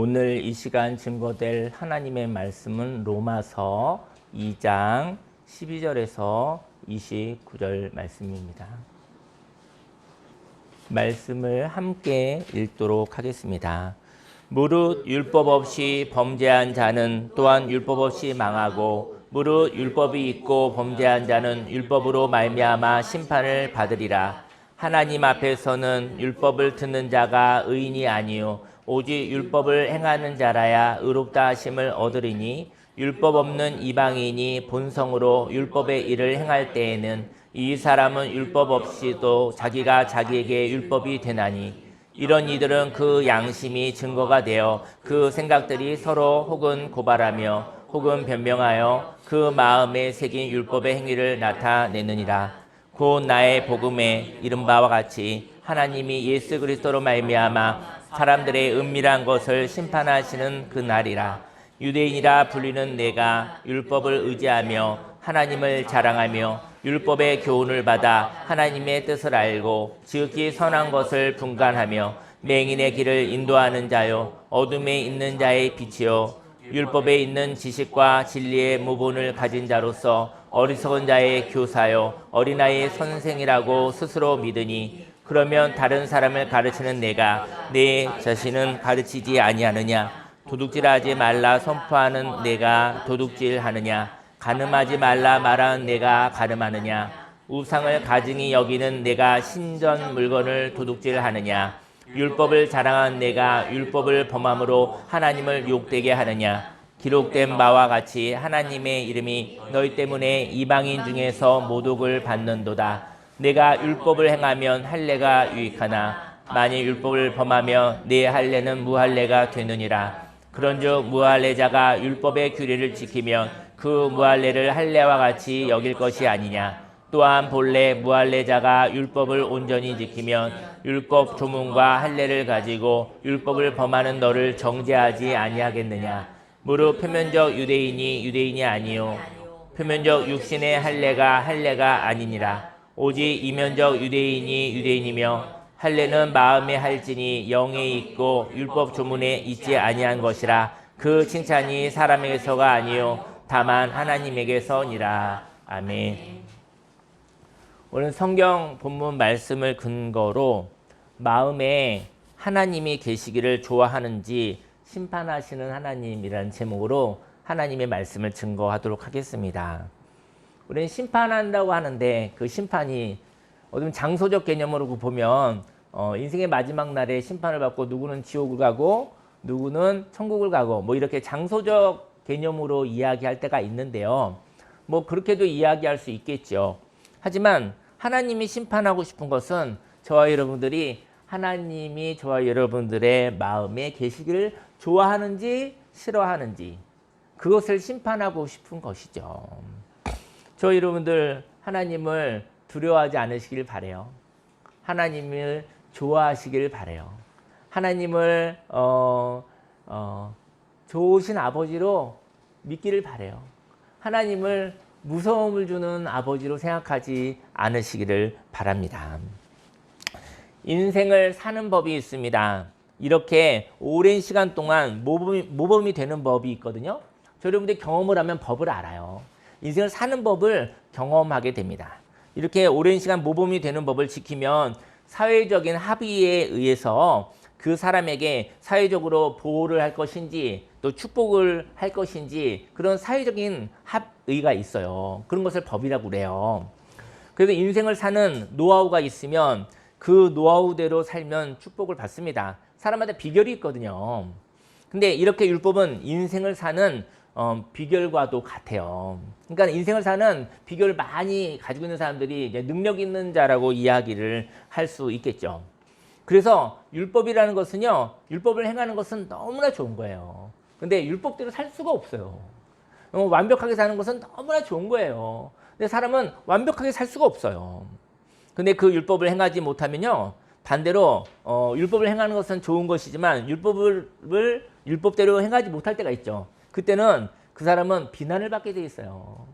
오늘 이 시간 증거될 하나님의 말씀은 로마서 2장 12절에서 29절 말씀입니다. 말씀을 함께 읽도록 하겠습니다. 무릇 율법 없이 범죄한 자는 또한 율법 없이 망하고 무릇 율법이 있고 범죄한 자는 율법으로 말미암아 심판을 받으리라. 하나님 앞에서는 율법을 듣는 자가 의인이 아니요 오직 율법을 행하는 자라야 의롭다 하심을 얻으리니 율법 없는 이방인이 본성으로 율법의 일을 행할 때에는 이 사람은 율법 없이도 자기가 자기에게 율법이 되나니 이런 이들은 그 양심이 증거가 되어 그 생각들이 서로 혹은 고발하며 혹은 변명하여 그 마음에 새긴 율법의 행위를 나타내느니라. 곧 나의 복음에 이른 바와 같이 하나님이 예수 그리스도로 말미암아 사람들의 은밀한 것을 심판하시는 그 날이라. 유대인이라 불리는 내가 율법을 의지하며 하나님을 자랑하며 율법의 교훈을 받아 하나님의 뜻을 알고 지극히 선한 것을 분간하며 맹인의 길을 인도하는 자요 어둠에 있는 자의 빛이요 율법에 있는 지식과 진리의 무본을 가진 자로서 어리석은 자의 교사요 어린아이의 선생이라고 스스로 믿으니 그러면 다른 사람을 가르치는 내가 내 자신은 가르치지 아니하느냐? 도둑질하지 말라 선포하는 내가 도둑질하느냐? 간음하지 말라 말하는 내가 간음하느냐? 우상을 가증히 여기는 내가 신전 물건을 도둑질하느냐? 율법을 자랑한 내가 율법을 범함으로 하나님을 욕되게 하느냐? 기록된 바와 같이 하나님의 이름이 너희 때문에 이방인 중에서 모독을 받는도다. 내가 율법을 행하면 할례가 유익하나 만일 율법을 범하며 내 할례는 무할례가 되느니라. 그런즉 무할례자가 율법의 규례를 지키면 그 무할례를 할례와 같이 여길 것이 아니냐. 또한 본래 무할례자가 율법을 온전히 지키면 율법 조문과 할례를 가지고 율법을 범하는 너를 정죄하지 아니하겠느냐. 무릇 표면적 유대인이 유대인이 아니요 표면적 육신의 할례가 아니니라. 오직 이면적 유대인이 유대인이며 할례는 마음에 할지니 영에 있고 율법 조문에 있지 아니한 것이라. 그 칭찬이 사람에게서가 아니요 다만 하나님에게서니라. 아멘. 오늘 성경 본문 말씀을 근거로 마음에 하나님이 계시기를 좋아하는지 심판하시는 하나님이라는 제목으로 하나님의 말씀을 증거하도록 하겠습니다. 우리는 심판한다고 하는데 그 심판이 어떤 장소적 개념으로 보면 인생의 마지막 날에 심판을 받고 누구는 지옥을 가고 누구는 천국을 가고 뭐 이렇게 장소적 개념으로 이야기할 때가 있는데요. 뭐 그렇게도 이야기할 수 있겠죠. 하지만 하나님이 심판하고 싶은 것은 저와 여러분들이 하나님이 저와 여러분들의 마음에 계시기를 좋아하는지 싫어하는지 그것을 심판하고 싶은 것이죠. 저 여러분들 하나님을 두려워하지 않으시길 바래요. 하나님을 좋아하시길 바래요. 하나님을 좋으신 아버지로 믿기를 바래요. 하나님을 무서움을 주는 아버지로 생각하지 않으시기를 바랍니다. 인생을 사는 법이 있습니다. 이렇게 오랜 시간 동안 모범이 되는 법이 있거든요. 저 여러분들 경험을 하면 법을 알아요. 인생을 사는 법을 경험하게 됩니다. 이렇게 오랜 시간 모범이 되는 법을 지키면 사회적인 합의에 의해서 그 사람에게 사회적으로 보호를 할 것인지 또 축복을 할 것인지 그런 사회적인 합의가 있어요. 그런 것을 법이라고 그래요. 그래서 인생을 사는 노하우가 있으면 그 노하우대로 살면 축복을 받습니다. 사람마다 비결이 있거든요. 근데 이렇게 율법은 인생을 사는 비결과도 같아요. 그러니까 인생을 사는 비결을 많이 가지고 있는 사람들이 이제 능력 있는 자라고 이야기를 할 수 있겠죠. 그래서 율법이라는 것은요, 율법을 행하는 것은 너무나 좋은 거예요. 근데 율법대로 살 수가 없어요. 완벽하게 사는 것은 너무나 좋은 거예요. 근데 사람은 완벽하게 살 수가 없어요. 근데 그 율법을 행하지 못하면요, 반대로 율법을 행하는 것은 좋은 것이지만 율법대로 행하지 못할 때가 있죠. 그때는 그 사람은 비난을 받게 돼 있어요.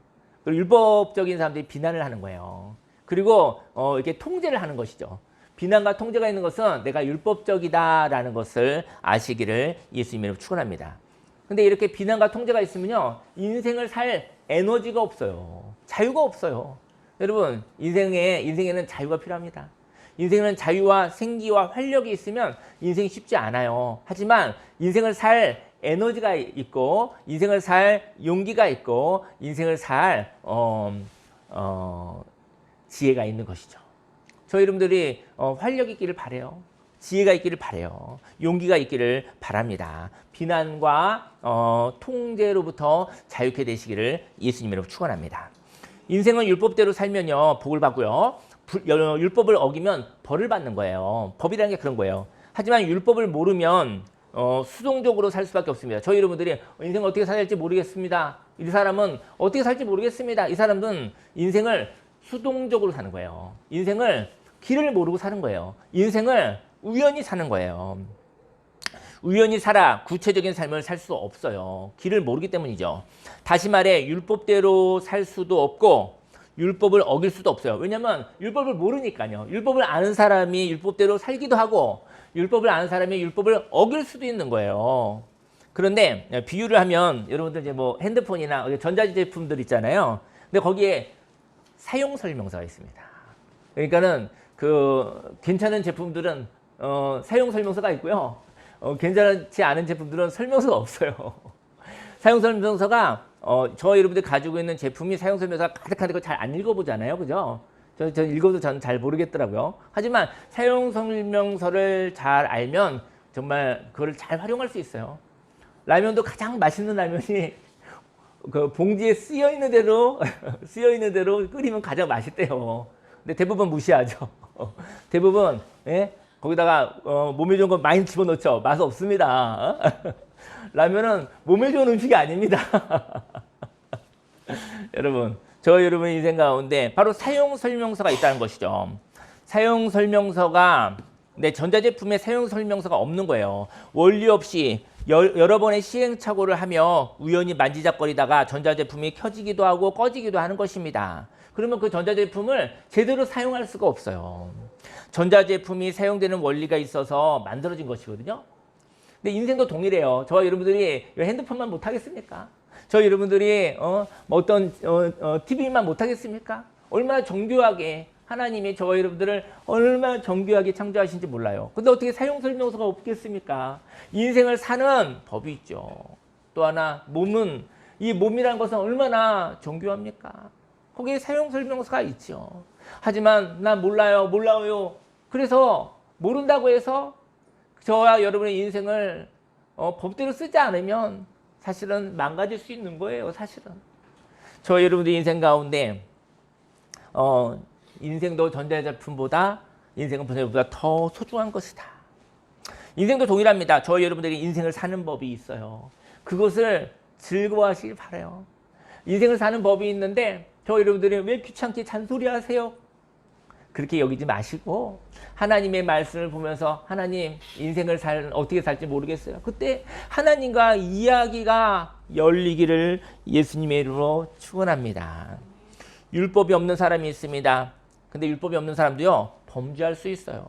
율법적인 사람들이 비난을 하는 거예요. 그리고 이렇게 통제를 하는 것이죠. 비난과 통제가 있는 것은 내가 율법적이다라는 것을 아시기를 예수님으로 축원합니다. 근데 이렇게 비난과 통제가 있으면요, 인생을 살 에너지가 없어요. 자유가 없어요. 여러분, 인생에는 자유가 필요합니다. 인생에는 자유와 생기와 활력이 있으면 인생이 쉽지 않아요. 하지만 인생을 살 에너지가 있고, 인생을 살 용기가 있고, 인생을 살 지혜가 있는 것이죠. 저 여러분들이 활력이 있기를 바라요. 지혜가 있기를 바라요. 용기가 있기를 바랍니다. 비난과 통제로부터 자유케 되시기를 예수님으로 축원합니다. 인생은 율법대로 살면요, 복을 받고요. 율법을 어기면 벌을 받는 거예요. 법이라는 게 그런 거예요. 하지만 율법을 모르면 수동적으로 살 수밖에 없습니다. 저희 여러분들이 인생 어떻게 살아야 할지 모르겠습니다. 이 사람은 어떻게 살지 모르겠습니다. 이 사람은 인생을 수동적으로 사는 거예요. 인생을 길을 모르고 사는 거예요. 인생을 우연히 사는 거예요. 우연히 살아 구체적인 삶을 살 수 없어요. 길을 모르기 때문이죠. 다시 말해 율법대로 살 수도 없고 율법을 어길 수도 없어요. 왜냐하면 율법을 모르니까요. 율법을 아는 사람이 율법대로 살기도 하고 율법을 아는 사람이 율법을 어길 수도 있는 거예요. 그런데 비유를 하면 여러분들 이제 뭐 핸드폰이나 전자제품들 있잖아요. 근데 거기에 사용 설명서가 있습니다. 그러니까는 그 괜찮은 제품들은 사용 설명서가 있고요. 괜찮지 않은 제품들은 설명서가 없어요. 사용 설명서가 저 여러분들 가지고 있는 제품이 사용 설명서가 가득한데 그거 잘 안 읽어보잖아요, 그죠? 저 읽어도 저는 잘 모르겠더라고요. 하지만 사용 설명서를 잘 알면 정말 그걸 잘 활용할 수 있어요. 라면도 가장 맛있는 라면이 그 봉지에 쓰여 있는 대로 끓이면 가장 맛있대요. 근데 대부분 무시하죠. 대부분 거기다가 몸에 좋은 거 많이 집어넣죠. 맛 없습니다. 라면은 몸에 좋은 음식이 아닙니다. 여러분, 저 여러분 인생 가운데 바로 사용 설명서가 있다는 것이죠. 사용 설명서가 전자제품에 사용 설명서가 없는 거예요. 원리 없이 여러 번의 시행착오를 하며 우연히 만지작거리다가 전자제품이 켜지기도 하고 꺼지기도 하는 것입니다. 그러면 그 전자제품을 제대로 사용할 수가 없어요. 전자제품이 사용되는 원리가 있어서 만들어진 것이거든요. 근데 인생도 동일해요. 저와 여러분들이 핸드폰만 못하겠습니까? 저 여러분들이 어떤 TV만 못하겠습니까? 얼마나 정교하게 하나님이 저와 여러분들을 얼마나 정교하게 창조하신지 몰라요. 근데 어떻게 사용 설명서가 없겠습니까? 인생을 사는 법이 있죠. 또 하나 이 몸이라는 것은 얼마나 정교합니까? 거기에 사용 설명서가 있죠. 하지만 난 몰라요. 그래서 모른다고 해서 저와 여러분의 인생을 법대로 쓰지 않으면 사실은 망가질 수 있는 거예요. 사실은. 저 여러분들 인생 가운데 인생도 전자제품보다 더 소중한 것이다. 인생도 동일합니다. 저 여러분들이 인생을 사는 법이 있어요. 그것을 즐거워하시길 바라요. 인생을 사는 법이 있는데 저 여러분들이 왜 귀찮게 잔소리하세요? 그렇게 여기지 마시고 하나님의 말씀을 보면서 하나님 인생을 어떻게 살지 모르겠어요. 그때 하나님과 이야기가 열리기를 예수님의 이름으로 축원합니다. 율법이 없는 사람이 있습니다. 근데 율법이 없는 사람도요, 범죄할 수 있어요.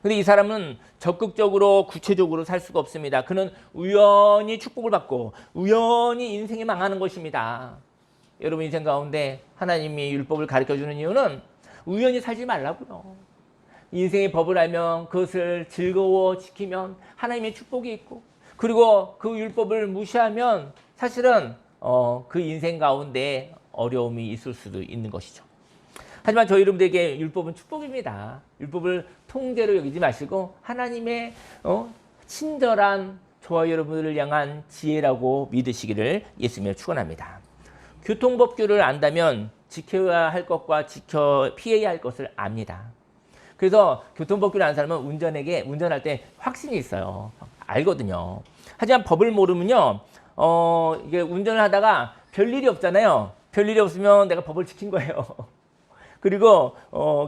근데 이 사람은 적극적으로 구체적으로 살 수가 없습니다. 그는 우연히 축복을 받고 우연히 인생이 망하는 것입니다. 여러분 인생 가운데 하나님이 율법을 가르쳐주는 이유는 우연히 살지 말라고요. 인생의 법을 알면 그것을 즐거워 지키면 하나님의 축복이 있고, 그리고 그 율법을 무시하면 사실은 그 인생 가운데 어려움이 있을 수도 있는 것이죠. 하지만 저희 여러분들에게 율법은 축복입니다. 율법을 통제로 여기지 마시고 하나님의 친절한 저와 여러분들을 향한 지혜라고 믿으시기를 예수님을 축원합니다. 교통법규를 안다면 지켜야 할 것과 피해야 할 것을 압니다. 그래서 교통법규를 아는 사람은 운전할 때 확신이 있어요. 알거든요. 하지만 법을 모르면요, 이게 운전을 하다가 별일이 없잖아요. 별일이 없으면 내가 법을 지킨 거예요. 그리고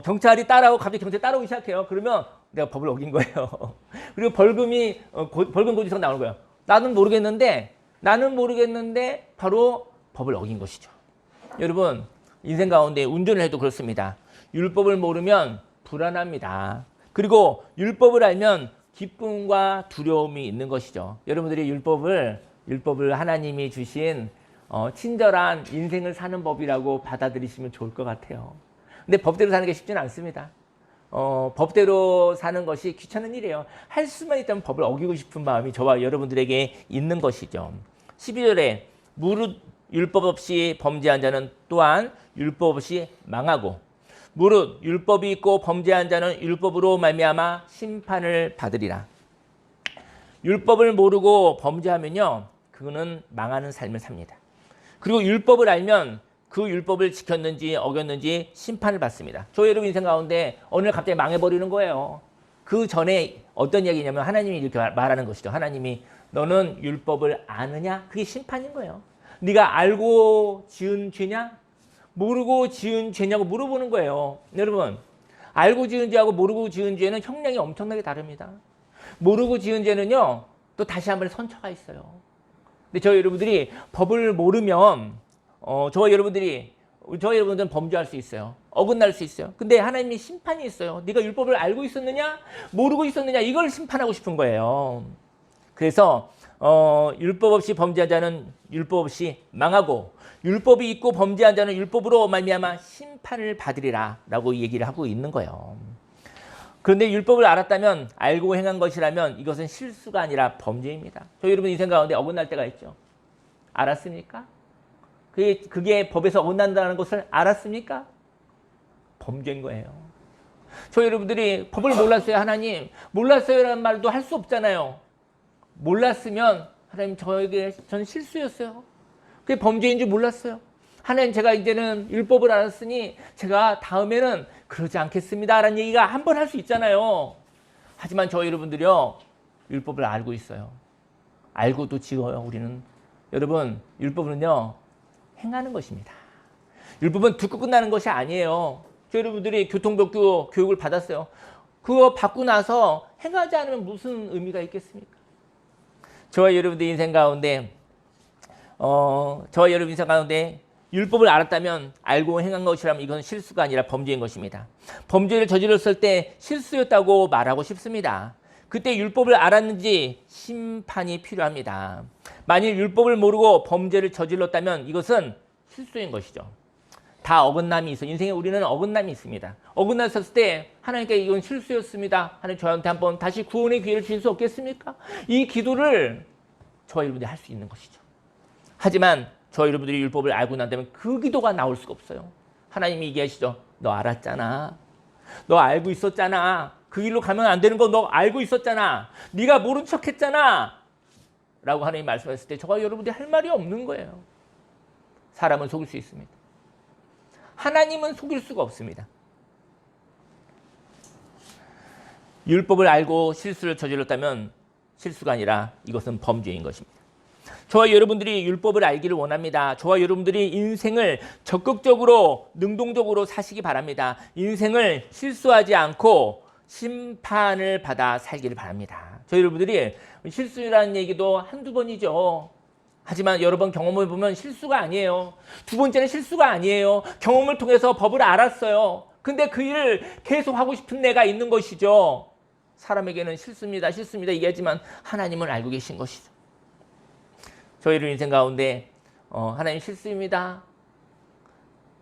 경찰이 갑자기 경찰이 따라오기 시작해요. 그러면 내가 법을 어긴 거예요. 그리고 벌금 고지서가 나오는 거예요. 나는 모르겠는데 바로 법을 어긴 것이죠. 여러분 인생 가운데 운전을 해도 그렇습니다. 율법을 모르면 불안합니다. 그리고 율법을 알면 기쁨과 두려움이 있는 것이죠. 여러분들이 율법을 하나님이 주신 친절한 인생을 사는 법이라고 받아들이시면 좋을 것 같아요. 근데 법대로 사는 게 쉽지는 않습니다. 법대로 사는 것이 귀찮은 일이에요. 할 수만 있다면 법을 어기고 싶은 마음이 저와 여러분들에게 있는 것이죠. 12절에 무릇 율법 없이 범죄한 자는 또한 율법 없이 망하고 무릇 율법이 있고 범죄한 자는 율법으로 말미암아 심판을 받으리라. 율법을 모르고 범죄하면요, 그거는 망하는 삶을 삽니다. 그리고 율법을 알면 그 율법을 지켰는지 어겼는지 심판을 받습니다. 저 여러분 인생 가운데 어느 날 갑자기 망해버리는 거예요. 그 전에 어떤 이야기냐면 하나님이 이렇게 말하는 것이죠. 하나님이 너는 율법을 아느냐? 그게 심판인 거예요. 네가 알고 지은 죄냐? 모르고 지은 죄냐고 물어보는 거예요. 여러분, 알고 지은 죄하고 모르고 지은 죄는 형량이 엄청나게 다릅니다. 모르고 지은 죄는요, 또 다시 한번 선처가 있어요. 근데 저희 여러분들이 법을 모르면 저희 여러분들은 범죄할 수 있어요. 어긋날 수 있어요. 근데 하나님이 심판이 있어요. 네가 율법을 알고 있었느냐, 모르고 있었느냐, 이걸 심판하고 싶은 거예요. 그래서 율법 없이 범죄한 자는 율법 없이 망하고 율법이 있고 범죄한 자는 율법으로 말미암아 심판을 받으리라 라고 얘기를 하고 있는 거예요. 그런데 율법을 알았다면, 알고 행한 것이라면 이것은 실수가 아니라 범죄입니다. 저희 여러분 인생 가운데 어긋날 때가 있죠. 알았습니까? 그게 법에서 어긋난다는 것을 알았습니까? 범죄인 거예요. 저희 여러분들이 법을 몰랐어요. 하나님 몰랐어요라는 말도 할 수 없잖아요. 몰랐으면 하나님 저는 실수였어요. 그게 범죄인 줄 몰랐어요. 하나님 제가 이제는 율법을 알았으니 제가 다음에는 그러지 않겠습니다 라는 얘기가 한 번 할 수 있잖아요. 하지만 저희 여러분들이요, 율법을 알고 있어요. 알고도 지어요. 우리는. 여러분, 율법은요 행하는 것입니다. 율법은 듣고 끝나는 것이 아니에요. 저희 여러분들이 교통법규 교육을 받았어요. 그거 받고 나서 행하지 않으면 무슨 의미가 있겠습니까? 저와 여러분들 인생 가운데 율법을 알았다면, 알고 행한 것이라면 이건 실수가 아니라 범죄인 것입니다. 범죄를 저질렀을 때 실수였다고 말하고 싶습니다. 그때 율법을 알았는지 심판이 필요합니다. 만일 율법을 모르고 범죄를 저질렀다면 이것은 실수인 것이죠. 다 어긋남이 있어. 인생에 우리는 어긋남이 있습니다. 어긋났을 때 하나님께 이건 실수였습니다. 하나님 저한테 한번 다시 구원의 기회를 주실 수 없겠습니까? 이 기도를 저와 여러분들이 할 수 있는 것이죠. 하지만 저와 여러분들이 율법을 알고 난다면 그 기도가 나올 수가 없어요. 하나님이 얘기하시죠. 너 알았잖아. 너 알고 있었잖아. 그 길로 가면 안 되는 거 너 알고 있었잖아. 네가 모른 척했잖아. 라고 하나님이 말씀하셨을 때 저와 여러분들이 할 말이 없는 거예요. 사람은 속일 수 있습니다. 하나님은 속일 수가 없습니다. 율법을 알고 실수를 저질렀다면 실수가 아니라 이것은 범죄인 것입니다. 저와 여러분들이 율법을 알기를 원합니다. 저와 여러분들이 인생을 적극적으로 능동적으로 사시기 바랍니다. 인생을 실수하지 않고 심판을 받아 살기를 바랍니다. 저희 여러분들이 실수라는 얘기도 한두 번이죠. 하지만 여러 번 경험을 보면 실수가 아니에요. 두 번째는 실수가 아니에요. 경험을 통해서 법을 알았어요. 근데 그 일을 계속 하고 싶은 내가 있는 것이죠. 사람에게는 실수입니다. 얘기하지만 하나님은 알고 계신 것이죠. 저희를 인생 가운데 하나님 실수입니다.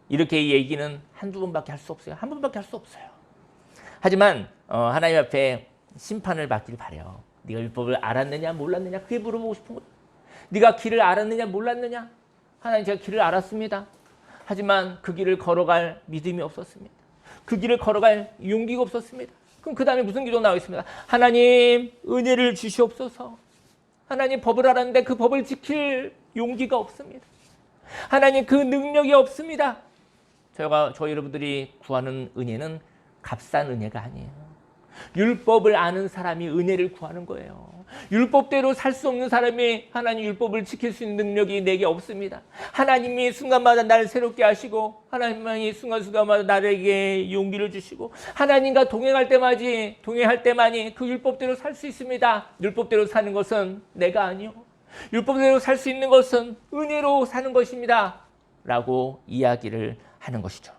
이렇게 얘기는 한두 번밖에 할 수 없어요. 한 번밖에 할 수 없어요. 하지만 하나님 앞에 심판을 받길 바래요. 네가 율법을 알았느냐 몰랐느냐 그게 물어보고 싶은 거예요. 네가 길을 알았느냐 몰랐느냐? 하나님 제가 길을 알았습니다. 하지만 그 길을 걸어갈 믿음이 없었습니다. 그 길을 걸어갈 용기가 없었습니다. 그럼 그 다음에 무슨 기도 나오겠습니까? 하나님 은혜를 주시옵소서. 하나님 법을 알았는데 그 법을 지킬 용기가 없습니다. 하나님 그 능력이 없습니다. 저희 여러분들이 구하는 은혜는 값싼 은혜가 아니에요. 율법을 아는 사람이 은혜를 구하는 거예요. 율법대로 살 수 없는 사람이 하나님 율법을 지킬 수 있는 능력이 내게 없습니다. 하나님이 순간마다 나를 새롭게 하시고 하나님이 순간순간마다 나에게 용기를 주시고 하나님과 동행할 때만이 그 율법대로 살 수 있습니다. 율법대로 사는 것은 내가 아니요. 율법대로 살 수 있는 것은 은혜로 사는 것입니다. 라고 이야기를 하는 것이죠.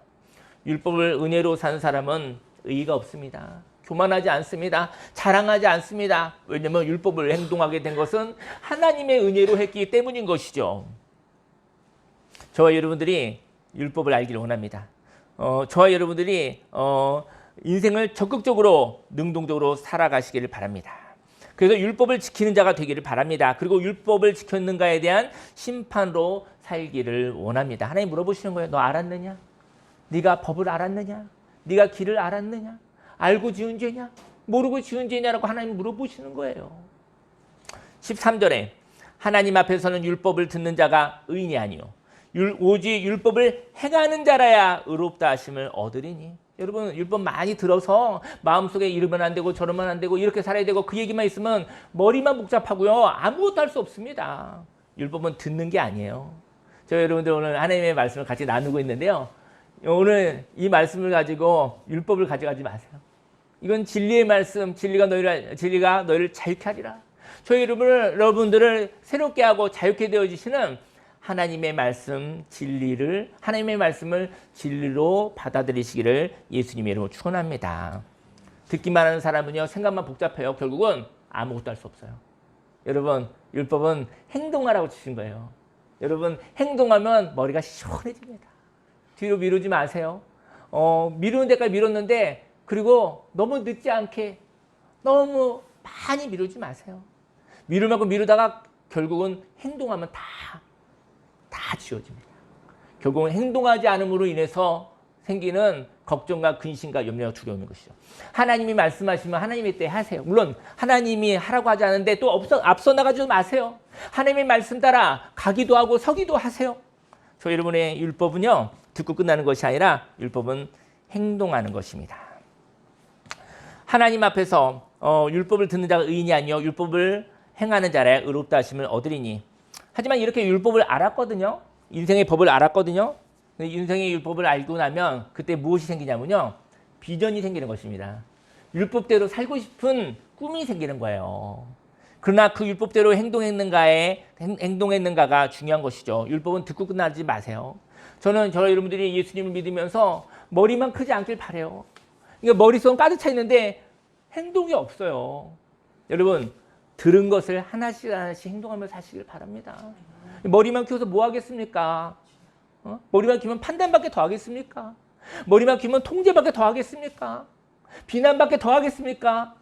율법을 은혜로 사는 사람은 의의가 없습니다. 교만하지 않습니다. 자랑하지 않습니다. 왜냐하면 율법을 행동하게 된 것은 하나님의 은혜로 했기 때문인 것이죠. 저와 여러분들이 율법을 알기를 원합니다. 저와 여러분들이 인생을 적극적으로 능동적으로 살아가시기를 바랍니다. 그래서 율법을 지키는 자가 되기를 바랍니다. 그리고 율법을 지켰는가에 대한 심판으로 살기를 원합니다. 하나님 물어보시는 거예요. 너 알았느냐? 네가 법을 알았느냐? 네가 길을 알았느냐? 알고 지은 죄냐? 모르고 지은 죄냐라고 하나님 물어보시는 거예요. 13절에 하나님 앞에서는 율법을 듣는 자가 의인이 아니요 오직 율법을 행하는 자라야 의롭다 하심을 얻으리니. 여러분 율법 많이 들어서 마음속에 이러면 안 되고 저러면 안 되고 이렇게 살아야 되고 그 얘기만 있으면 머리만 복잡하고요. 아무것도 할 수 없습니다. 율법은 듣는 게 아니에요. 저 여러분들 오늘 하나님의 말씀을 같이 나누고 있는데요. 오늘 이 말씀을 가지고 율법을 가져가지 마세요. 이건 진리의 말씀, 진리가 너희를 자유케 하리라. 저희 여러분들을 새롭게 하고 자유케 되어지시는 하나님의 말씀, 진리를, 하나님의 말씀을 진리로 받아들이시기를 예수님의 이름으로 축원합니다. 듣기만 하는 사람은요, 생각만 복잡해요. 결국은 아무것도 할 수 없어요. 여러분, 율법은 행동하라고 주신 거예요. 여러분, 행동하면 머리가 시원해집니다. 뒤로 미루지 마세요. 미루는 데까지 미뤘는데, 그리고 너무 늦지 않게 너무 많이 미루지 마세요. 미룰 만큼 미루다가 결국은 행동하면 다 지워집니다. 결국은 행동하지 않음으로 인해서 생기는 걱정과 근심과 염려와 두려움인 것이죠. 하나님이 말씀하시면 하나님의 때 하세요. 물론 하나님이 하라고 하지 않는데 또 앞서 나가지 마세요. 하나님의 말씀 따라 가기도 하고 서기도 하세요. 저 여러분의 율법은요, 듣고 끝나는 것이 아니라 율법은 행동하는 것입니다. 하나님 앞에서 율법을 듣는 자가 의인이 아니요 율법을 행하는 자라야 의롭다 하심을 얻으리니. 하지만 이렇게 율법을 알았거든요. 인생의 법을 알았거든요. 인생의 율법을 알고 나면 그때 무엇이 생기냐면요, 비전이 생기는 것입니다. 율법대로 살고 싶은 꿈이 생기는 거예요. 그러나 그 율법대로 행동했는가가 중요한 것이죠. 율법은 듣고 끝나지 마세요. 저는 여러분들이 예수님을 믿으면서 머리만 크지 않길 바라요. 그러니까 머릿속은 가득 차 있는데 행동이 없어요. 여러분, 들은 것을 하나씩 행동하며 사시길 바랍니다. 머리만 키워서 뭐 하겠습니까? 머리만 키우면 판단밖에 더 하겠습니까? 머리만 키우면 통제밖에 더 하겠습니까? 비난밖에 더 하겠습니까?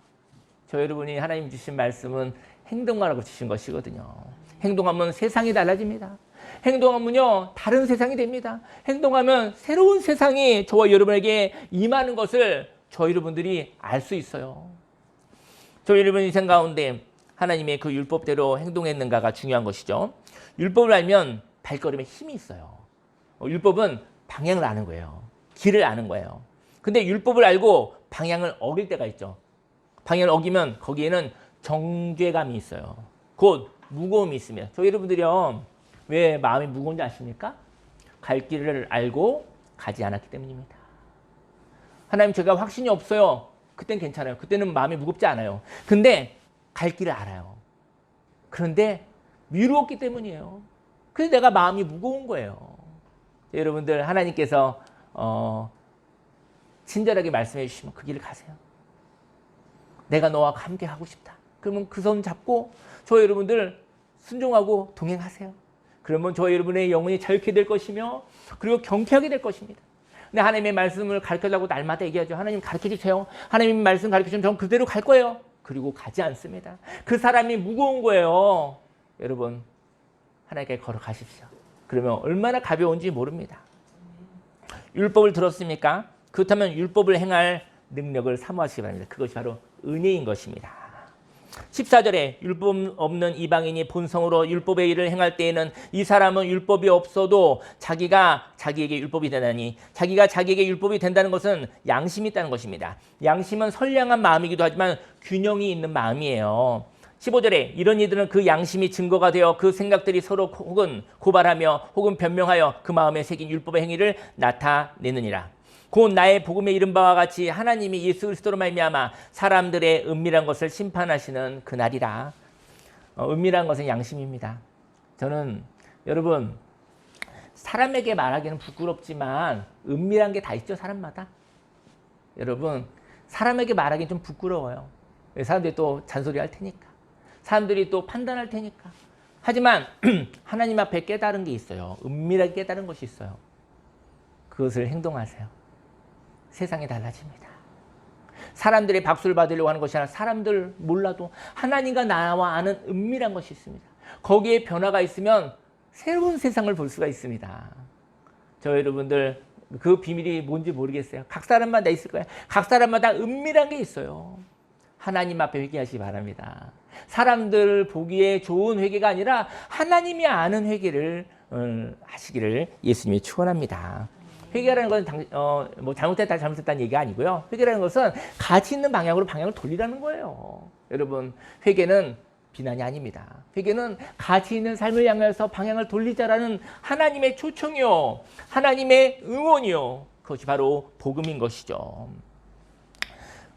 저 여러분이 하나님 주신 말씀은 행동하라고 주신 것이거든요. 행동하면 세상이 달라집니다. 행동하면요, 다른 세상이 됩니다. 행동하면 새로운 세상이 저와 여러분에게 임하는 것을 저 여러분들이 알 수 있어요. 저 여러분 인생 가운데 하나님의 그 율법대로 행동했는가가 중요한 것이죠. 율법을 알면 발걸음에 힘이 있어요. 율법은 방향을 아는 거예요. 길을 아는 거예요. 근데 율법을 알고 방향을 어길 때가 있죠. 방향을 어기면 거기에는 정죄감이 있어요. 곧 무거움이 있으면. 저 여러분들이요, 왜 마음이 무거운지 아십니까? 갈 길을 알고 가지 않았기 때문입니다. 하나님, 제가 확신이 없어요. 그땐 괜찮아요. 그때는 마음이 무겁지 않아요. 근데 갈 길을 알아요. 그런데 미루었기 때문이에요. 그래서 내가 마음이 무거운 거예요. 여러분들, 하나님께서 친절하게 말씀해 주시면 그 길을 가세요. 내가 너와 함께 하고 싶다. 그러면 그 손 잡고 저 여러분들 순종하고 동행하세요. 그러면 저 여러분의 영혼이 자유케 될 것이며 그리고 경쾌하게 될 것입니다. 근데 하나님의 말씀을 가르쳐달라고 날마다 얘기하죠. 하나님 가르쳐 주세요. 하나님 말씀 가르쳐 주면 저는 그대로 갈 거예요. 그리고 가지 않습니다. 그 사람이 무거운 거예요. 여러분, 하나님께 걸어가십시오. 그러면 얼마나 가벼운지 모릅니다. 율법을 들었습니까? 그렇다면 율법을 행할 능력을 사모하시기 바랍니다. 그것이 바로 은혜인 것입니다. 14절에 율법 없는 이방인이 본성으로 율법의 일을 행할 때에는 이 사람은 율법이 없어도 자기가 자기에게 율법이 되나니, 자기가 자기에게 율법이 된다는 것은 양심이 있다는 것입니다. 양심은 선량한 마음이기도 하지만 균형이 있는 마음이에요. 15절에 이런 이들은 그 양심이 증거가 되어 그 생각들이 서로 혹은 고발하며 혹은 변명하여 그 마음에 새긴 율법의 행위를 나타내느니라. 곧 나의 복음에 이른 바와 같이 하나님이 예수 그리스도로 말미암아 사람들의 은밀한 것을 심판하시는 그날이라. 은밀한 것은 양심입니다. 저는 여러분, 사람에게 말하기는 부끄럽지만 은밀한 게 다 있죠, 사람마다. 여러분, 사람에게 말하기는 좀 부끄러워요. 사람들이 또 잔소리 할 테니까. 사람들이 또 판단할 테니까. 하지만 하나님 앞에 깨달은 게 있어요. 은밀하게 깨달은 것이 있어요. 그것을 행동하세요. 세상이 달라집니다. 사람들의 박수를 받으려고 하는 것이 아니라 사람들 몰라도 하나님과 나와 아는 은밀한 것이 있습니다. 거기에 변화가 있으면 새로운 세상을 볼 수가 있습니다. 저 여러분들 그 비밀이 뭔지 모르겠어요. 각 사람마다 있을 거예요. 각 사람마다 은밀한 게 있어요. 하나님 앞에 회개하시기 바랍니다. 사람들 보기에 좋은 회개가 아니라 하나님이 아는 회개를 하시기를 예수님이 축원합니다. 회개라는 것은 뭐 잘못했다 잘못했다는 얘기가 아니고요. 회개라는 것은 가치 있는 방향으로 방향을 돌리라는 거예요. 여러분, 회개는 비난이 아닙니다. 회개는 가치 있는 삶을 향해서 방향을 돌리자라는 하나님의 초청이요, 하나님의 응원이요, 그것이 바로 복음인 것이죠.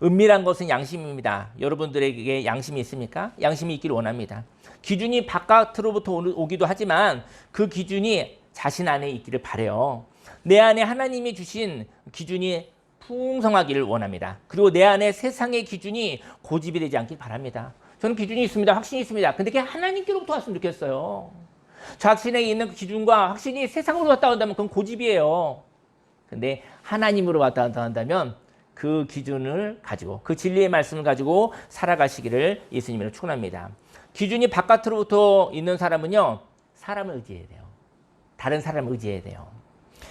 은밀한 것은 양심입니다. 여러분들에게 양심이 있습니까? 양심이 있기를 원합니다. 기준이 바깥으로부터 오기도 하지만 그 기준이 자신 안에 있기를 바라요. 내 안에 하나님이 주신 기준이 풍성하기를 원합니다. 그리고 내 안에 세상의 기준이 고집이 되지 않길 바랍니다. 저는 기준이 있습니다. 확신이 있습니다. 근데 그게 하나님께로부터 왔으면 좋겠어요. 자신에게 있는 기준과 확신이 세상으로 왔다 간다면 그건 고집이에요. 근데 하나님으로 왔다 갔다 한다면 그 기준을 가지고, 그 진리의 말씀을 가지고 살아가시기를 예수님으로 축원합니다. 기준이 바깥으로부터 있는 사람은요, 사람을 의지해야 돼요. 다른 사람을 의지해야 돼요.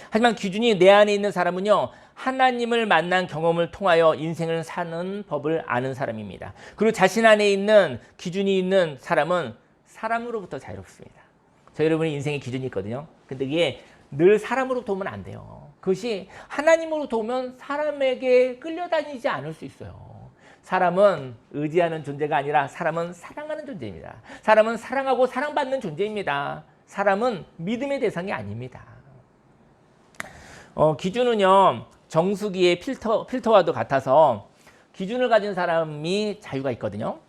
하지만 기준이 내 안에 있는 사람은요, 하나님을 만난 경험을 통하여 인생을 사는 법을 아는 사람입니다. 그리고 자신 안에 있는 기준이 있는 사람은 사람으로부터 자유롭습니다. 저 여러분의 인생에 기준이 있거든요. 근데 이게 늘 사람으로부터 오면 안 돼요. 그것이 하나님으로부터 오면 사람에게 끌려다니지 않을 수 있어요. 사람은 의지하는 존재가 아니라 사람은 사랑하는 존재입니다. 사람은 사랑하고 사랑받는 존재입니다. 사람은 믿음의 대상이 아닙니다. 기준은요, 정수기의 필터와도 같아서 기준을 가진 사람이 자유가 있거든요.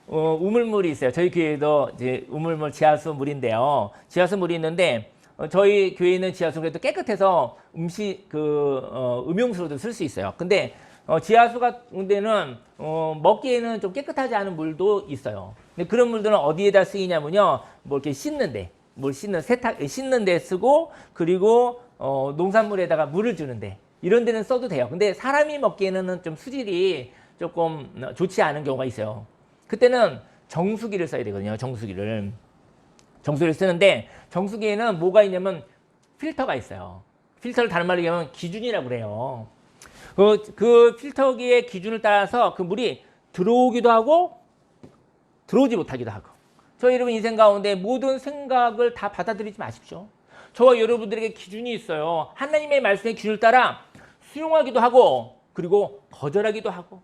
우물물이 있어요. 저희 교회도 이제 우물물 지하수 물인데요. 지하수 물이 있는데 저희 교회는 지하수 그래도 깨끗해서 음용수로도 쓸 수 있어요. 근데 지하수 같은 데는 먹기에는 좀 깨끗하지 않은 물도 있어요. 근데 그런 물들은 어디에다 쓰이냐면요, 뭐 이렇게 씻는 데 쓰고, 그리고 농산물에다가 물을 주는데, 이런 데는 써도 돼요. 근데 사람이 먹기에는 좀 수질이 조금 좋지 않은 경우가 있어요. 그때는 정수기를 써야 되거든요. 정수기를 쓰는데, 정수기에는 뭐가 있냐면 필터가 있어요. 필터를 다른 말로 얘기하면 기준이라고 그래요. 그 필터기의 기준을 따라서 그 물이 들어오기도 하고 들어오지 못하기도 하고. 저희 여러분 인생 가운데 모든 생각을 다 받아들이지 마십시오. 저와 여러분들에게 기준이 있어요. 하나님의 말씀의 기준을 따라 수용하기도 하고, 그리고 거절하기도 하고.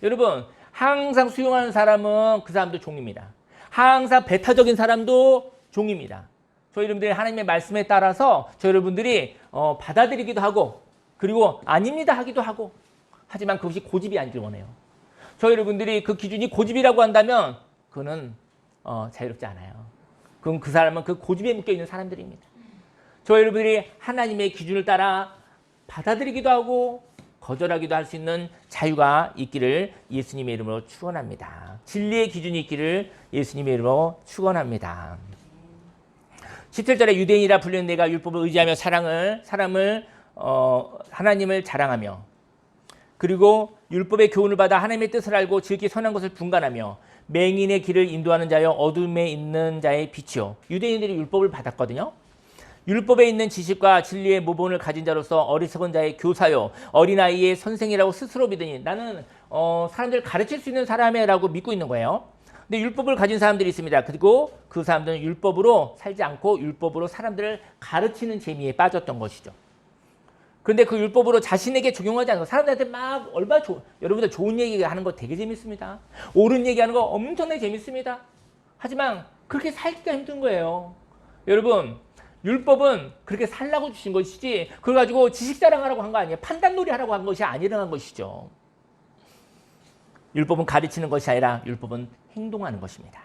여러분, 항상 수용하는 사람은 그 사람도 종입니다. 항상 배타적인 사람도 종입니다. 저희 여러분들이 하나님의 말씀에 따라서 저희 여러분들이 받아들이기도 하고, 그리고 아닙니다 하기도 하고. 하지만 그것이 고집이 아니길 원해요. 저희 여러분들이 그 기준이 고집이라고 한다면 그거는 자유롭지 않아요. 그럼 그 사람은 그 고집에 묶여있는 사람들입니다. 저희 여러분들이 하나님의 기준을 따라 받아들이기도 하고 거절하기도 할 수 있는 자유가 있기를 예수님의 이름으로 축원합니다. 진리의 기준이 있기를 예수님의 이름으로 축원합니다. 17절에 유대인이라 불리는 내가 율법을 의지하며 하나님을 자랑하며, 그리고 율법의 교훈을 받아 하나님의 뜻을 알고 지극히 선한 것을 분간하며 맹인의 길을 인도하는 자여 어둠에 있는 자의 빛이요. 유대인들이 율법을 받았거든요. 율법에 있는 지식과 진리의 모본을 가진 자로서 어리석은 자의 교사요, 어린아이의 선생이라고 스스로 믿으니, 나는 사람들을 가르칠 수 있는 사람이라고 믿고 있는 거예요. 근데 율법을 가진 사람들이 있습니다. 그리고 그 사람들은 율법으로 살지 않고 율법으로 사람들을 가르치는 재미에 빠졌던 것이죠. 그런데 그 율법으로 자신에게 적용하지 않고 사람들한테 막 얼마나 여러분들 좋은 얘기 하는 거 되게 재밌습니다. 옳은 얘기하는 거 엄청나게 재밌습니다. 하지만 그렇게 살기가 힘든 거예요. 여러분, 율법은 그렇게 살라고 주신 것이지 그걸 가지고 지식 자랑하라고 한 거 아니에요. 판단놀이 하라고 한 것이 아니라는 것이죠. 율법은 가르치는 것이 아니라 율법은 행동하는 것입니다.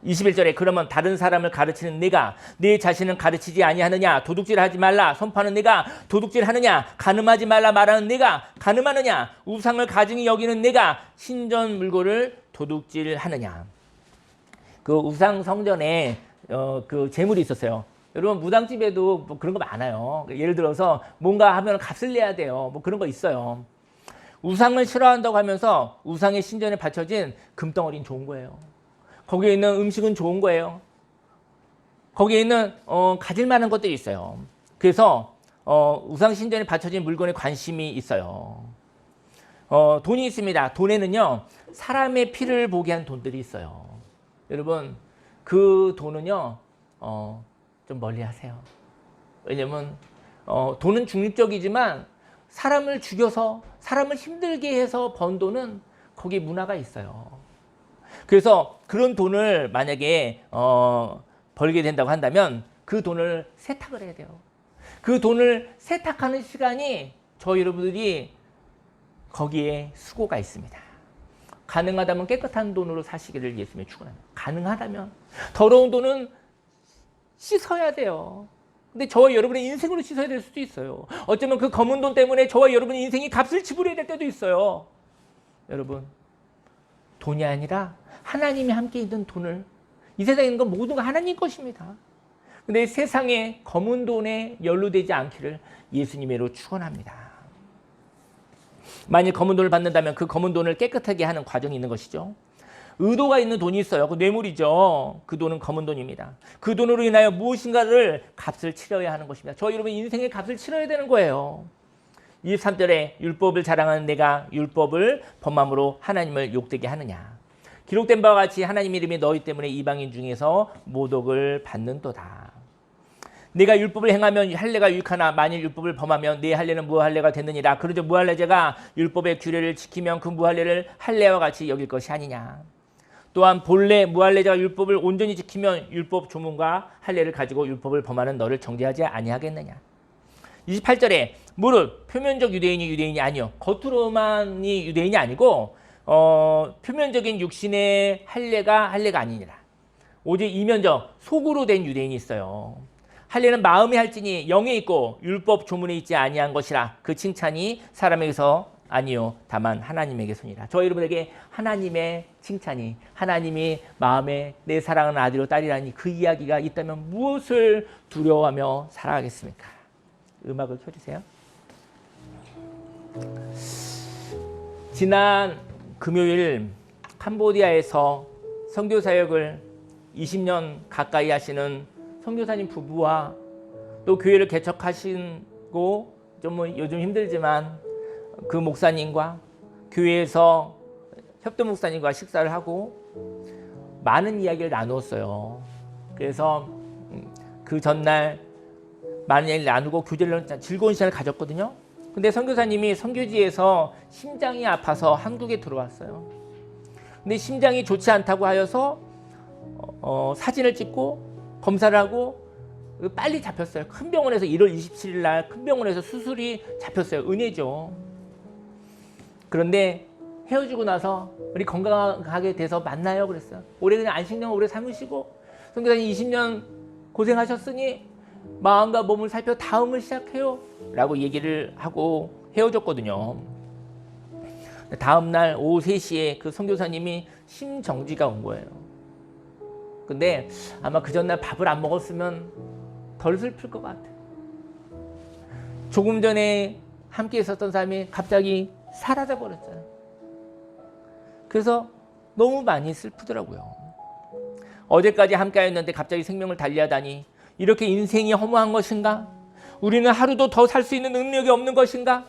21절에 그러면 다른 사람을 가르치는 네가 네 자신을 가르치지 아니하느냐? 도둑질하지 말라 선포하는 네가 도둑질하느냐? 간음하지 말라 말하는 네가 간음하느냐? 우상을 가증히 여기는 네가 신전 물건을 도둑질하느냐? 그 우상 성전에 그 재물이 있었어요. 여러분 무당집에도 뭐 그런 거 많아요. 예를 들어서 뭔가 하면 값을 내야 돼요. 뭐 그런 거 있어요. 우상을 싫어한다고 하면서 우상의 신전에 바쳐진 금덩어리는 좋은 거예요. 거기에 있는 음식은 좋은 거예요. 거기에 있는 가질 만한 것들이 있어요. 그래서 우상 신전에 바쳐진 물건에 관심이 있어요. 돈이 있습니다. 돈에는요 사람의 피를 보게 한 돈들이 있어요. 여러분 그 돈은요 좀 멀리 하세요. 왜냐면 돈은 중립적이지만 사람을 죽여서 사람을 힘들게 해서 번 돈은 거기 문화가 있어요. 그래서 그런 돈을 만약에 벌게 된다고 한다면 그 돈을 세탁을 해야 돼요. 그 돈을 세탁하는 시간이 저 여러분들이 거기에 수고가 있습니다. 가능하다면 깨끗한 돈으로 사시기를 예수님의 축원합니다. 가능하다면 더러운 돈은 씻어야 돼요. 근데 저와 여러분의 인생으로 씻어야 될 수도 있어요. 어쩌면 그 검은 돈 때문에 저와 여러분의 인생이 값을 지불해야 될 때도 있어요. 여러분 돈이 아니라 하나님이 함께 있는 돈을 이 세상에 있는 건 모든 건 하나님 것입니다. 근데 세상에 검은 돈에 연루되지 않기를 예수님으로 축원합니다. 만일 검은 돈을 받는다면 그 검은 돈을 깨끗하게 하는 과정이 있는 것이죠. 의도가 있는 돈이 있어요. 그 뇌물이죠. 그 돈은 검은 돈입니다. 그 돈으로 인하여 무엇인가를 값을 치러야 하는 것입니다. 저 여러분 인생의 값을 치러야 되는 거예요. 23절에 율법을 자랑하는 내가 율법을 범함으로 하나님을 욕되게 하느냐. 기록된 바와 같이 하나님 이름이 너희 때문에 이방인 중에서 모독을 받는도다. 내가 율법을 행하면 할례가 유익하나 만일 율법을 범하면 네 할례는 무할례가 됐느니라. 그러죠 무할례자가 율법의 규례를 지키면 그 무할례를 할례와 같이 여길 것이 아니냐. 또한 본래 무할례자가 율법을 온전히 지키면 율법 조문과 할례를 가지고 율법을 범하는 너를 정죄하지 아니하겠느냐. 28절에 무릇 표면적 유대인이 유대인이 아니요 겉으로만이 유대인이 아니고 표면적인 육신의 할례가 아니니라. 오직 이면적 속으로 된 유대인이 있어요. 할례는 마음에 할지니 영에 있고 율법 조문에 있지 아니한 것이라. 그 칭찬이 사람에게서 아니요 다만 하나님에게서니라. 저 여러분에게 하나님의 칭찬이 하나님이 마음에 내 사랑하는 아들이요 딸이라니 그 이야기가 있다면 무엇을 두려워하며 살아가겠습니까? 음악을 켜주세요. 지난 금요일 캄보디아에서 선교 사역을 20년 가까이 하시는 선교사님 부부와 또 교회를 개척하시고 좀 요즘 힘들지만 그 목사님과 교회에서 협도 목사님과 식사를 하고 많은 이야기를 나누었어요. 그래서 그 전날 많은 이야기를 나누고 교제를 즐거운 시간을 가졌거든요. 근데 선교사님이 선교지에서 심장이 아파서 한국에 들어왔어요. 근데 심장이 좋지 않다고 하여서 사진을 찍고 검사를 하고 빨리 잡혔어요. 큰 병원에서 1월 27일 날 큰 병원에서 수술이 잡혔어요. 은혜죠. 그런데 헤어지고 나서 우리 건강하게 돼서 만나요 그랬어요. 올해 그냥 안식년 오래 삼으시고 선교사님 20년 고생하셨으니 마음과 몸을 살펴 다음을 시작해요 라고 얘기를 하고 헤어졌거든요. 다음 날 오후 3시에 그 선교사님이 심정지가 온 거예요. 근데 아마 그 전날 밥을 안 먹었으면 덜 슬플 것 같아요. 조금 전에 함께 있었던 사람이 갑자기 사라져 버렸잖아요. 그래서 너무 많이 슬프더라고요. 어제까지 함께 했는데 갑자기 생명을 달리하다니 이렇게 인생이 허무한 것인가? 우리는 하루도 더 살 수 있는 능력이 없는 것인가?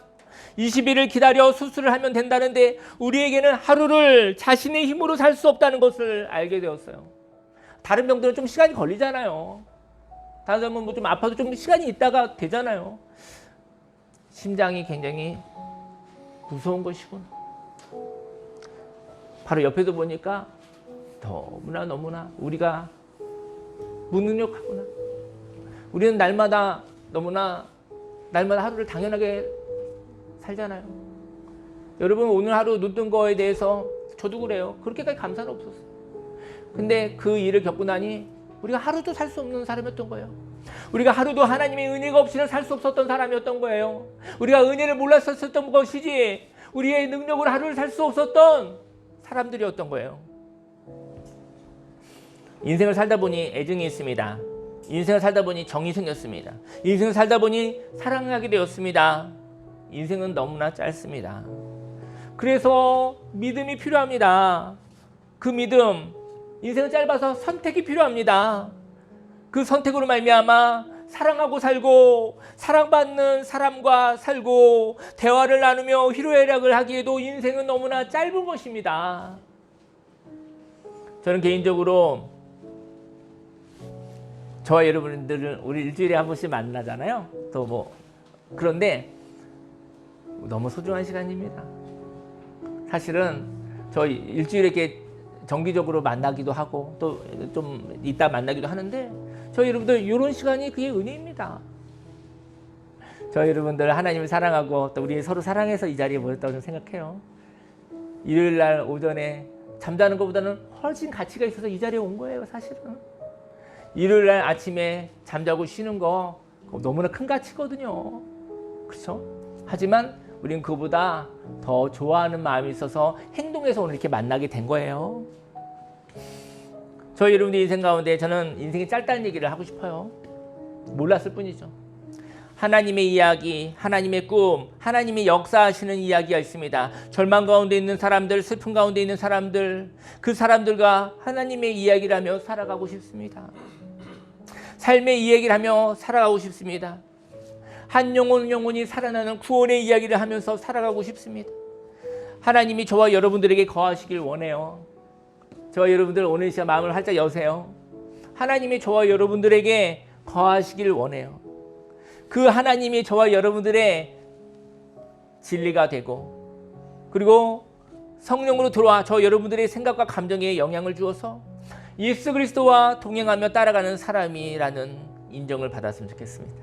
20일을 기다려 수술을 하면 된다는데 우리에게는 하루를 자신의 힘으로 살 수 없다는 것을 알게 되었어요. 다른 병들은 좀 시간이 걸리잖아요. 다른 사람은 뭐 좀 아파도 좀 시간이 있다가 되잖아요. 심장이 굉장히 무서운 것이구나. 바로 옆에서 보니까 너무나 우리가 무능력하구나. 우리는 날마다 하루를 당연하게 살잖아요. 여러분 오늘 하루 눈 뜬 거에 대해서 저도 그래요. 그렇게까지 감사는 없었어요. 근데 그 일을 겪고 나니 우리가 하루도 살 수 없는 사람이었던 거예요. 우리가 하루도 하나님의 은혜가 없이는 살 수 없었던 사람이었던 거예요. 우리가 은혜를 몰랐었던 것이지 우리의 능력으로 하루를 살 수 없었던 사람들이었던 거예요. 인생을 살다 보니 애증이 있습니다. 인생을 살다 보니 정이 생겼습니다. 인생을 살다 보니 사랑하게 되었습니다. 인생은 너무나 짧습니다. 그래서 믿음이 필요합니다. 그 믿음, 인생은 짧아서 선택이 필요합니다. 그 선택으로 말미암아 사랑하고 살고 사랑받는 사람과 살고 대화를 나누며 희로애락을 하기에도 인생은 너무나 짧은 것입니다. 저는 개인적으로 저와 여러분들은 우리 일주일에 한 번씩 만나잖아요. 또 뭐 그런데 너무 소중한 시간입니다. 사실은 저 일주일에 이렇게 정기적으로 만나기도 하고 또 좀 이따 만나기도 하는데 저희 여러분들 이런 시간이 그게 은혜입니다. 저희 여러분들 하나님을 사랑하고 또 우리 서로 사랑해서 이 자리에 모였다고 생각해요. 일요일 날 오전에 잠자는 것보다는 훨씬 가치가 있어서 이 자리에 온 거예요. 사실은 일요일 날 아침에 잠자고 쉬는 거 너무나 큰 가치거든요. 그렇죠? 하지만 우리는 그보다 더 좋아하는 마음이 있어서 행동해서 오늘 이렇게 만나게 된 거예요. 저희 여러분들 인생 가운데 저는 인생이 짧다는 얘기를 하고 싶어요. 몰랐을 뿐이죠. 하나님의 이야기, 하나님의 꿈, 하나님의 역사하시는 이야기가 있습니다. 절망 가운데 있는 사람들, 슬픔 가운데 있는 사람들, 그 사람들과 하나님의 이야기를 하며 살아가고 싶습니다. 삶의 이야기를 하며 살아가고 싶습니다. 한 영혼이 살아나는 구원의 이야기를 하면서 살아가고 싶습니다. 하나님이 저와 여러분들에게 거하시길 원해요. 저와 여러분들 오늘 시간 마음을 활짝 여세요. 하나님이 저와 여러분들에게 거하시길 원해요. 그 하나님이 저와 여러분들의 진리가 되고 그리고 성령으로 들어와 저 여러분들의 생각과 감정에 영향을 주어서 예수 그리스도와 동행하며 따라가는 사람이라는 인정을 받았으면 좋겠습니다.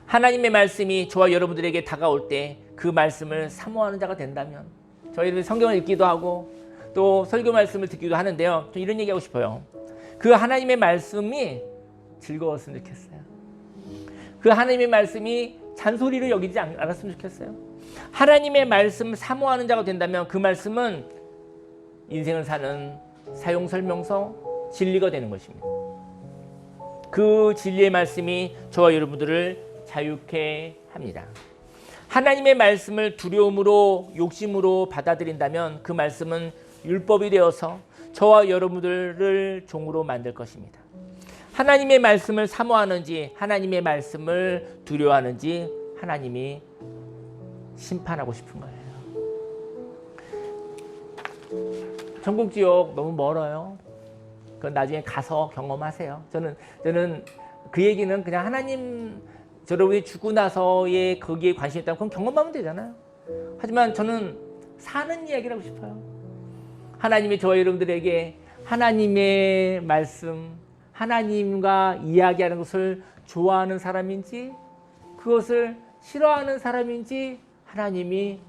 하나님의 말씀이 저와 여러분들에게 다가올 때 그 말씀을 사모하는 자가 된다면 저희들 성경을 읽기도 하고 또 설교 말씀을 듣기도 하는데요. 좀 이런 얘기하고 싶어요. 그 하나님의 말씀이 즐거웠으면 좋겠어요. 그 하나님의 말씀이 잔소리로 여기지 않았으면 좋겠어요. 하나님의 말씀 사모하는 자가 된다면 그 말씀은 인생을 사는 사용설명서 진리가 되는 것입니다. 그 진리의 말씀이 저와 여러분들을 자유케 합니다. 하나님의 말씀을 두려움으로 욕심으로 받아들인다면 그 말씀은 율법이 되어서 저와 여러분들을 종으로 만들 것입니다. 하나님의 말씀을 사모하는지 하나님의 말씀을 두려워하는지 하나님이 심판하고 싶은 거예요. 천국 지옥 너무 멀어요. 그건 나중에 가서 경험하세요. 저는 그 얘기는 그냥 하나님 여러분이 죽고 나서의 거기에 관심이 있다면 그건 경험하면 되잖아요. 하지만 저는 사는 이야기를 하고 싶어요. 하나님이 저와 여러분들에게 하나님의 말씀, 하나님과 이야기하는 것을 좋아하는 사람인지 그것을 싫어하는 사람인지 하나님이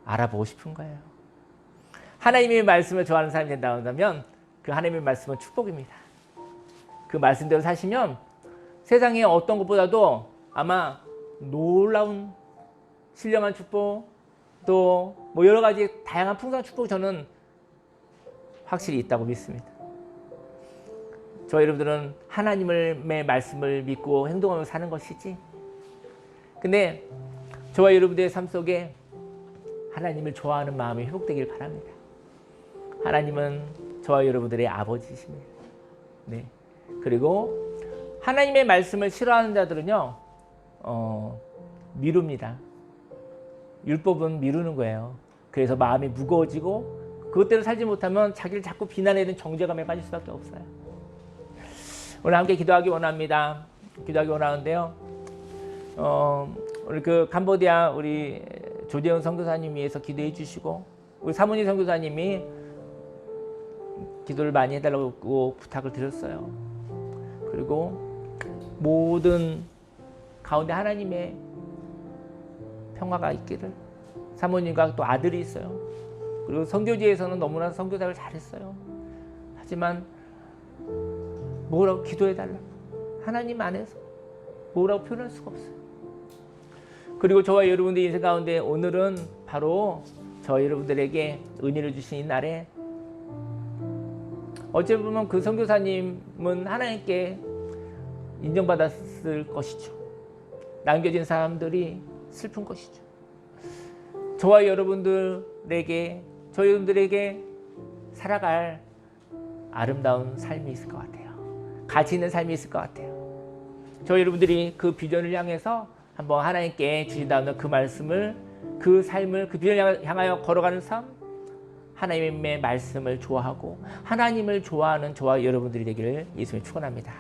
알아보고 싶은 거예요. 하나님의 말씀을 좋아하는 사람이 된다면 그 하나님의 말씀은 축복입니다. 그 말씀대로 사시면 세상에 어떤 것보다도 아마 놀라운 신령한 축복 또 뭐 여러 가지 다양한 풍성한 축복이 저는 확실히 있다고 믿습니다. 저 여러분들은 하나님의 말씀을 믿고 행동하며 사는 것이지. 근데 저와 여러분들의 삶 속에 하나님을 좋아하는 마음이 회복되길 바랍니다. 하나님은 저와 여러분들의 아버지십니다. 네. 그리고 하나님의 말씀을 싫어하는 자들은요, 미룹니다. 율법은 미루는 거예요. 그래서 마음이 무거워지고 그것대로 살지 못하면 자기를 자꾸 비난해야 되는 정죄감에 빠질 수밖에 없어요. 오늘 함께 기도하기 원합니다. 기도하기 원하는데요. 우리 그 캄보디아 우리 조재훈 선교사님 위해서 기도해 주시고 우리 사모님 선교사님이 기도를 많이 해달라고 부탁을 드렸어요. 그리고 모든 가운데 하나님의 평화가 있기를. 사모님과 또 아들이 있어요. 그리고 선교지에서는 너무나 선교사를 잘했어요. 하지만 뭐라고 기도해달라. 하나님 안에서 뭐라고 표현할 수가 없어요. 그리고 저와 여러분들의 인생 가운데 오늘은 바로 저 여러분들에게 은혜를 주신 이 날에 어찌 보면 그 선교사님은 하나님께 인정받았을 것이죠. 남겨진 사람들이 슬픈 것이죠. 저와 여러분들에게 살아갈 아름다운 삶이 있을 것 같아요. 가치 있는 삶이 있을 것 같아요. 저 여러분들이 그 비전을 향해서 한번 하나님께 주신다는 그 말씀을, 그 삶을, 그 비전을 향하여 걸어가는 삶, 하나님의 말씀을 좋아하고 하나님을 좋아하는 저와 여러분들이 되기를 예수님이 축원합니다.